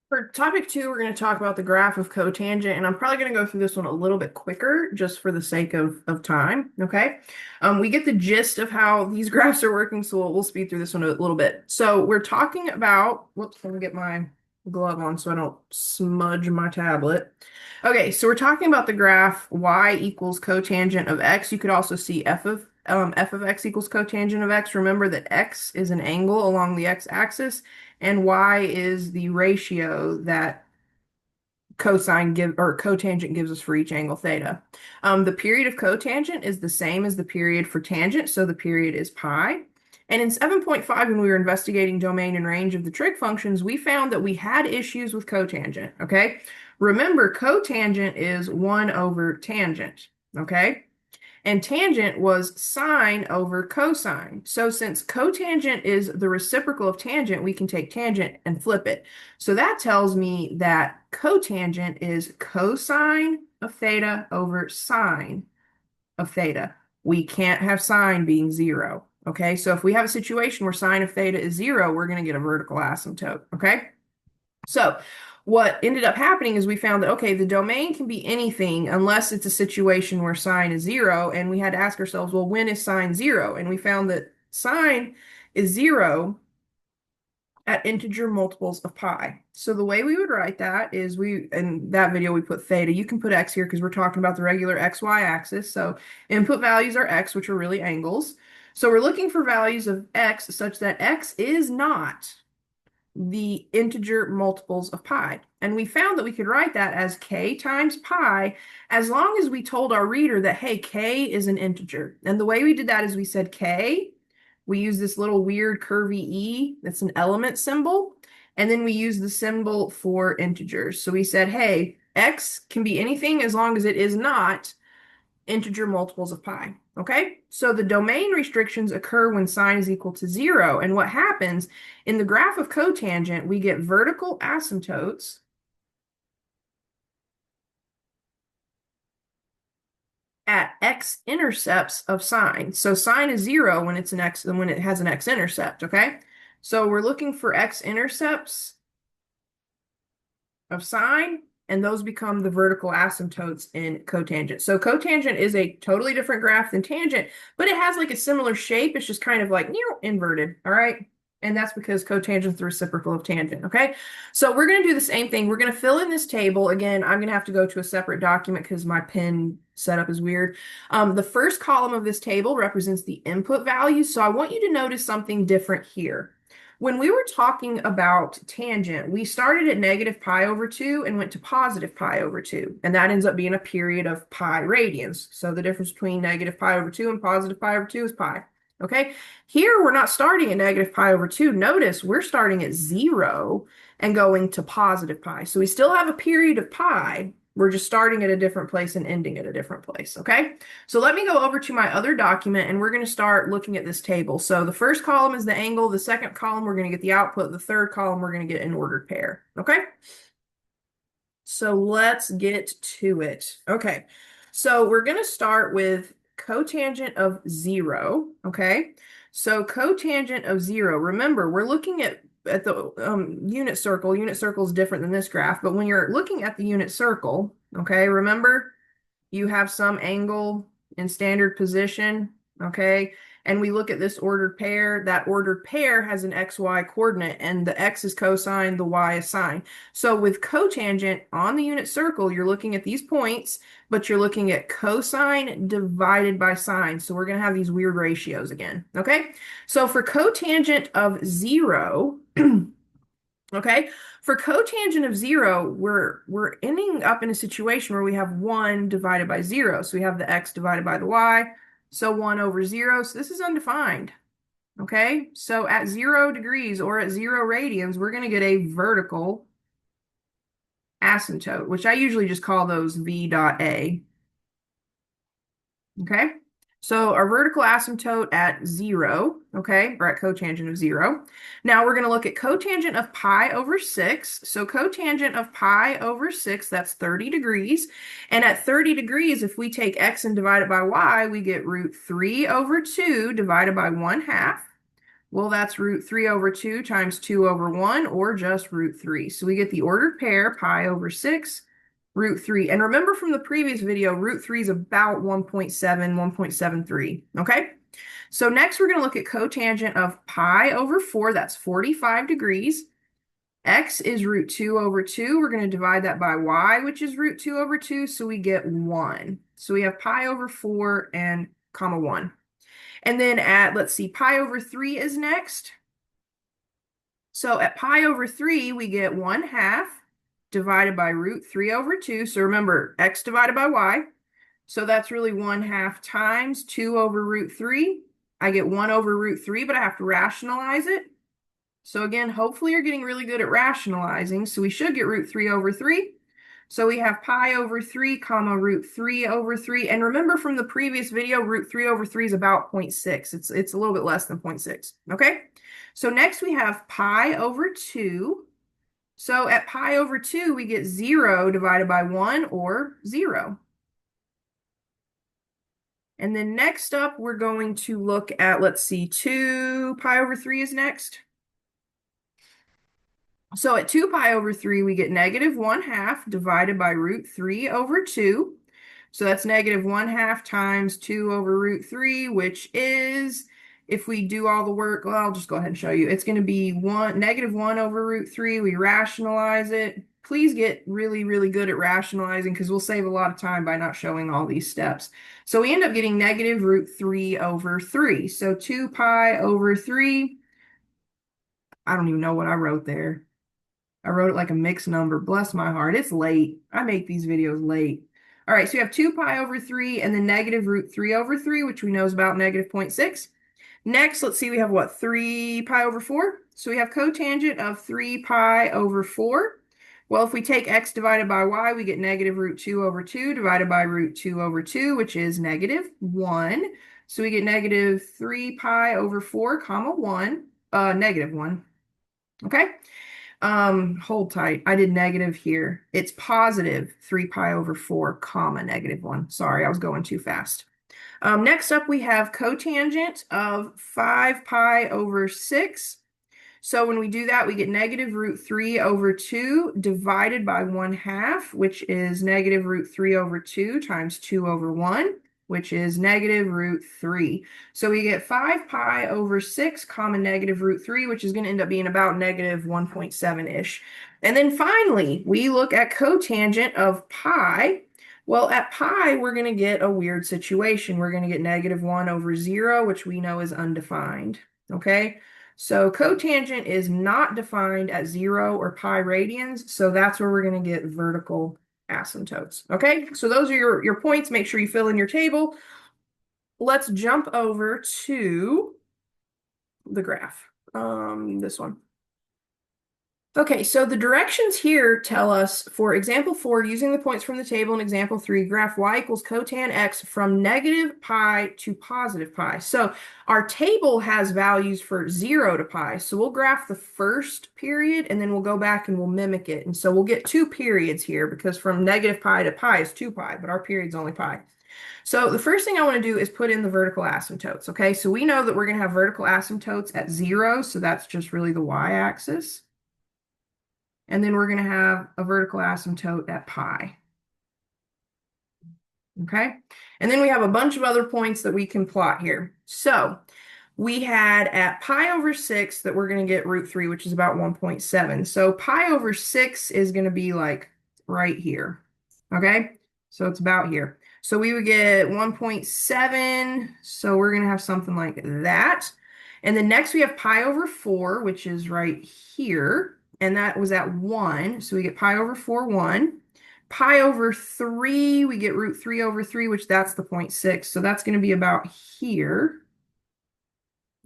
For topic two, we're going to talk about the graph of cotangent, and I'm probably going to go through this one a little bit quicker just for the sake of time, okay? We get the gist of how these graphs are working, so we'll speed through this one a little bit. So we're talking about, whoops, let me get my glove on so I don't smudge my tablet. Okay, so we're talking about the graph y equals cotangent of x. You could also see f of x equals cotangent of x. Remember that x is an angle along the x-axis, and y is the ratio that cotangent gives us for each angle theta. The period of cotangent is the same as the period for tangent, so the period is pi. And in 7.5, when we were investigating domain and range of the trig functions, we found that we had issues with cotangent, okay? Remember, cotangent is 1 over tangent, okay? And tangent was sine over cosine. So since cotangent is the reciprocal of tangent, we can take tangent and flip it. So that tells me that cotangent is cosine of theta over sine of theta. We can't have sine being 0. Okay, so if we have a situation where sine of theta is 0, we're going to get a vertical asymptote. Okay, so what ended up happening is we found that, okay, the domain can be anything unless it's a situation where sine is 0. And we had to ask ourselves, well, when is sine 0? And we found that sine is 0 at integer multiples of pi. So the way we would write that is in that video, we put theta. You can put x here because we're talking about the regular xy axis. So input values are x, which are really angles. So we're looking for values of x such that x is not the integer multiples of pi. And we found that we could write that as k times pi as long as we told our reader that, hey, k is an integer. And the way we did that is we said k, we use this little weird curvy e, that's an element symbol, and then we use the symbol for integers. So we said, hey, x can be anything as long as it is not integer multiples of pi. Okay, so the domain restrictions occur when sine is equal to 0. And what happens in the graph of cotangent, we get vertical asymptotes at x-intercepts of sine. So sine is 0 when it's when it has an x-intercept. Okay, so we're looking for x-intercepts of sine, and those become the vertical asymptotes in cotangent. So cotangent is a totally different graph than tangent, but it has like a similar shape. It's just kind of like inverted, all right? And that's because cotangent is the reciprocal of tangent, okay? So we're going to do the same thing. We're going to fill in this table. Again, I'm going to have to go to a separate document because my pen setup is weird. The first column of this table represents the input values. So I want you to notice something different here. When we were talking about tangent, we started at negative pi over 2 and went to positive pi over 2. And that ends up being a period of pi radians. So the difference between negative pi over 2 and positive pi over 2 is pi. Okay, here we're not starting at negative pi over 2. Notice we're starting at 0 and going to positive pi. So we still have a period of pi. We're just starting at a different place and ending at a different place, okay? So let me go over to my other document and we're going to start looking at this table. So the first column is the angle. The second column, we're going to get the output. The third column, we're going to get an ordered pair, okay? So let's get to it. Okay, so we're going to start with cotangent of 0, okay? So cotangent of 0, remember, we're looking at the unit circle. Unit circle is different than this graph, but when you're looking at the unit circle, okay, remember, you have some angle in standard position, okay? And we look at this ordered pair. That ordered pair has an xy coordinate, and the x is cosine, the y is sine. So with cotangent on the unit circle, you're looking at these points, but you're looking at cosine divided by sine. So we're going to have these weird ratios again, okay? So for cotangent of 0, okay, for cotangent of 0, we're ending up in a situation where we have 1 divided by 0. So we have the x divided by the y. So 1 over 0. So this is undefined. Okay, so at 0 degrees or at 0 radians, we're going to get a vertical asymptote, which I usually just call those V dot A. Okay, so our vertical asymptote at 0, okay, or at cotangent of 0. Now we're going to look at cotangent of pi over 6. So cotangent of pi over 6, that's 30 degrees. And at 30 degrees, if we take x and divide it by y, we get root 3 over 2 divided by 1/2. Well, that's root 3 over 2 times 2 over 1, or just root 3. So we get the ordered pair, pi over 6, root 3. And remember from the previous video, root 3 is about 1.7, 1.73, okay? So next we're going to look at cotangent of pi over 4, that's 45 degrees. X is root 2 over 2. We're going to divide that by y, which is root 2 over 2, so we get 1. So we have pi over 4 and comma 1. And then let's see, pi over 3 is next. So at pi over 3, we get 1/2 divided by root 3 over 2. So remember, x divided by y. So that's really 1/2 times 2 over root 3. I get 1 over root 3, but I have to rationalize it. So again, hopefully you're getting really good at rationalizing. So we should get root 3 over 3. So we have pi over 3 comma root 3 over 3. And remember from the previous video, root 3 over 3 is about 0.6. It's a little bit less than 0.6. Okay? So next we have pi over 2. So at pi over 2, we get 0 divided by 1, or 0. And then next up, we're going to look at, let's see, 2 pi over 3 is next. So at 2 pi over 3, we get negative 1/2 divided by root 3 over 2. So that's negative 1/2 times 2 over root 3, which is, if we do all the work, well, I'll just go ahead and show you. It's going to be negative 1 over root 3. We rationalize it. Please get really, really good at rationalizing because we'll save a lot of time by not showing all these steps. So we end up getting negative root 3 over 3. So 2 pi over 3, I don't even know what I wrote there. I wrote it like a mixed number. Bless my heart. It's late. I make these videos late. All right, so you have 2 pi over 3 and then negative root 3 over 3, which we know is about negative 0.6. Next, let's see, we have what? 3 pi over 4. So we have cotangent of 3 pi over 4. Well, if we take x divided by y, we get negative root 2 over 2 divided by root 2 over 2, which is negative 1. So we get negative 3 pi over 4 comma 1, negative 1. Okay? Hold tight. I did negative here. It's positive 3 pi over 4 comma negative 1. Sorry, I was going too fast. Next up, we have cotangent of 5 pi over 6. So when we do that, we get negative root 3 over 2 divided by 1/2, which is negative root 3 over 2 times 2 over 1, which is negative root 3. So we get 5 pi over 6 comma negative root 3, which is going to end up being about negative 1.7-ish. And then finally, we look at cotangent of pi. Well, at pi, we're going to get a weird situation. We're going to get negative 1 over 0, which we know is undefined. Okay? So cotangent is not defined at 0 or pi radians, so that's where we're going to get vertical asymptotes. Okay, so those are your points. Make sure you fill in your table. Let's jump over to the graph, this one. Okay, so the directions here tell us, for example 4, using the points from the table in example 3, graph y equals cotan x from negative pi to positive pi. So our table has values for 0 to pi. So we'll graph the first period, and then we'll go back and we'll mimic it. And so we'll get 2 periods here, because from negative pi to pi is 2 pi, but our period's only pi. So the first thing I want to do is put in the vertical asymptotes. Okay, so we know that we're going to have vertical asymptotes at 0, so that's just really the y-axis. And then we're going to have a vertical asymptote at pi. Okay? And then we have a bunch of other points that we can plot here. So we had at pi over 6 that we're going to get root 3, which is about 1.7. So pi over 6 is going to be like right here. Okay? So it's about here. So we would get 1.7. So we're going to have something like that. And then next we have pi over 4, which is right here. And that was at 1. So we get pi over 4, 1. Pi over 3, we get root 3 over 3, which that's the 0.6. So that's going to be about here.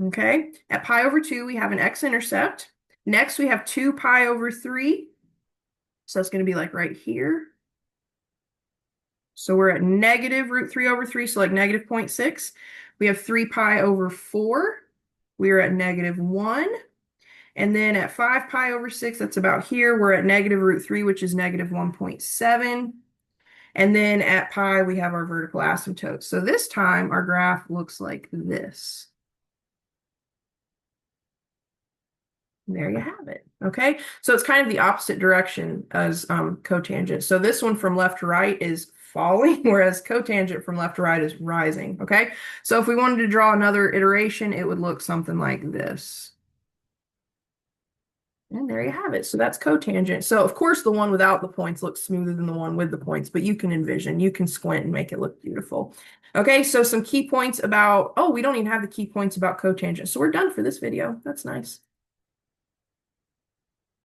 Okay. At pi over 2, we have an x-intercept. Next, we have 2 pi over 3. So that's going to be like right here. So we're at negative root 3 over 3, so like negative 0.6. We have 3 pi over 4. We are at negative 1. And then at 5 pi over 6, that's about here, we're at negative root 3, which is negative 1.7. And then at pi, we have our vertical asymptote. So this time, our graph looks like this. There you have it. Okay, so it's kind of the opposite direction as cotangent. So this one from left to right is falling, whereas cotangent from left to right is rising. Okay, so if we wanted to draw another iteration, it would look something like this. And there you have it. So that's cotangent. So of course the one without the points looks smoother than the one with the points, but you can envision, you can squint and make it look beautiful. Okay, so some key points about, oh, we don't even have the key points about cotangent. So we're done for this video. That's nice.